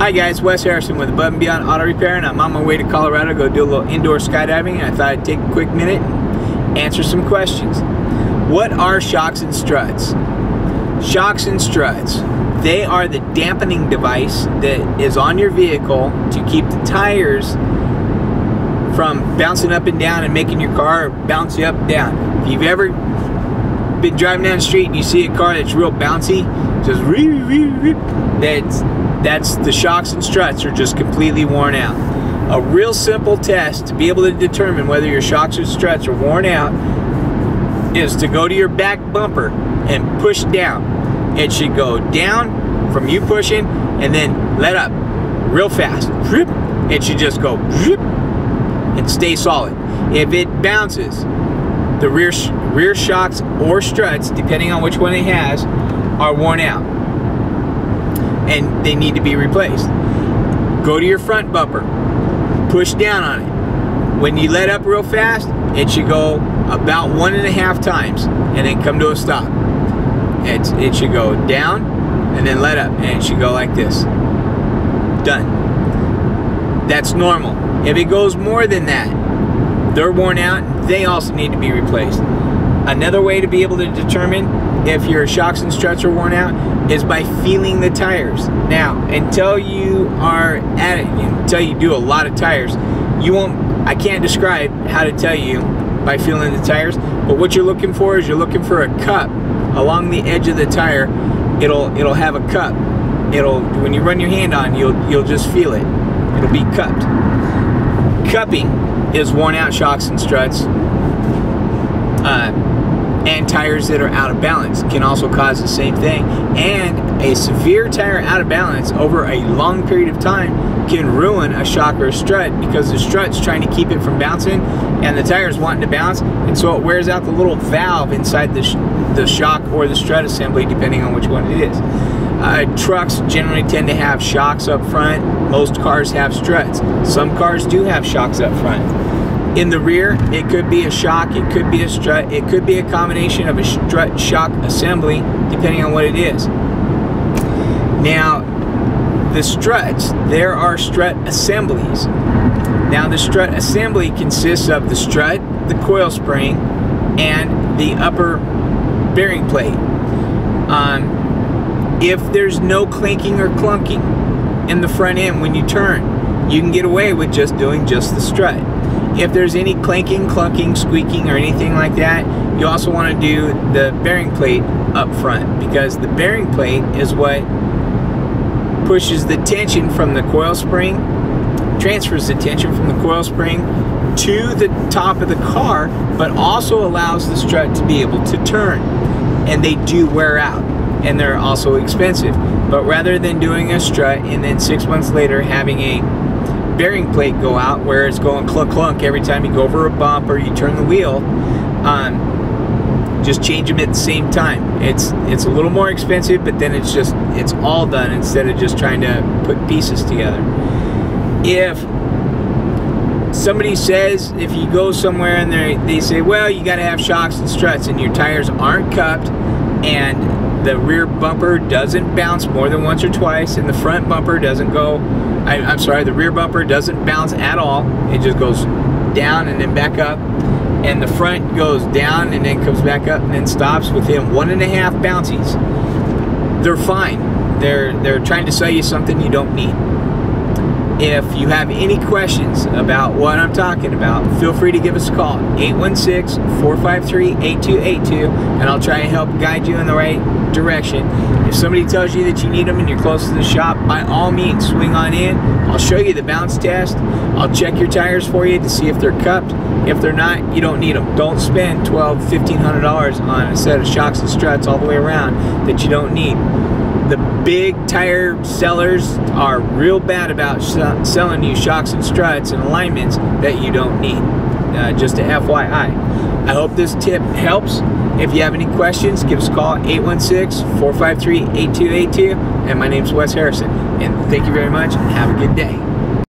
Hi guys, Wes Harrison with Above and Beyond Auto Repair, and I'm on my way to Colorado to go do a little indoor skydiving, and I thought I'd take a quick minute and answer some questions. What are shocks and struts? Shocks and struts, they are the dampening device that is on your vehicle to keep the tires from bouncing up and down and making your car bounce you up and down. If you've ever been driving down the street and you see a car that's real bouncy, just that's the shocks and struts are just completely worn out. A real simple test to be able to determine whether your shocks or struts are worn out is to go to your back bumper and push down. It should go down from you pushing and then let up real fast. It should just go and stay solid. If it bounces, the rear shocks or struts, depending on which one it has, are worn out and they need to be replaced. Go to your front bumper, push down on it. When you let up real fast, it should go about 1.5 times and then come to a stop. It should go down and then let up, and it should go like this. Done. That's normal. If it goes more than that, they're worn out, they also need to be replaced. Another way to be able to determine if your shocks and struts are worn out is by feeling the tires. Now, until you are at it, until you do a lot of tires, I can't describe how to tell you by feeling the tires, but what you're looking for is you're looking for a cup along the edge of the tire. It'll have a cup. When you run your hand on, you'll just feel it. It'll be cupped. Cupping is worn out shocks and struts. And tires that are out of balance can also cause the same thing. And a severe tire out of balance over a long period of time can ruin a shock or a strut, because the strut's trying to keep it from bouncing and the tire's wanting to bounce, and so it wears out the little valve inside the shock or the strut assembly, depending on which one it is. Trucks generally tend to have shocks up front. Most cars have struts. Some cars do have shocks up front. In the rear, it could be a shock, it could be a strut, it could be a combination of a strut shock assembly, depending on what it is. Now, the struts, there are strut assemblies. Now, the strut assembly consists of the strut, the coil spring, and the upper bearing plate. If there's no clinking or clunking in the front end when you turn, you can get away with just doing just the strut. If there's any clanking, clunking, squeaking, or anything like that, you also want to do the bearing plate up front, because the bearing plate is what pushes the tension from the coil spring, transfers the tension from the coil spring to the top of the car, but also allows the strut to be able to turn. And they do wear out, and they're also expensive. But rather than doing a strut and then 6 months later having a bearing plate go out where it's going clunk clunk every time you go over a bump or you turn the wheel, just change them at the same time. It's a little more expensive, but then it's all done instead of just trying to put pieces together. If somebody says, if you go somewhere and they say, well, you got to have shocks and struts, and your tires aren't cupped and the rear bumper doesn't bounce more than once or twice, and the front bumper doesn't go, I'm sorry, the rear bumper doesn't bounce at all. It just goes down and then back up, and the front goes down and then comes back up and then stops within 1.5 bouncies. They're fine. They're trying to sell you something you don't need. If you have any questions about what I'm talking about, feel free to give us a call, 816-453-8282, and I'll try and help guide you in the right direction. If somebody tells you that you need them and you're close to the shop, by all means, swing on in. I'll show you the bounce test. I'll check your tires for you to see if they're cupped. If they're not, you don't need them. Don't spend $1,500 on a set of shocks and struts all the way around that you don't need. The big tire sellers are real bad about selling you shocks and struts and alignments that you don't need. Just a FYI. I hope this tip helps. If you have any questions, give us a call, 816-453-8282. And my name's Wes Harrison. And thank you very much, and have a good day.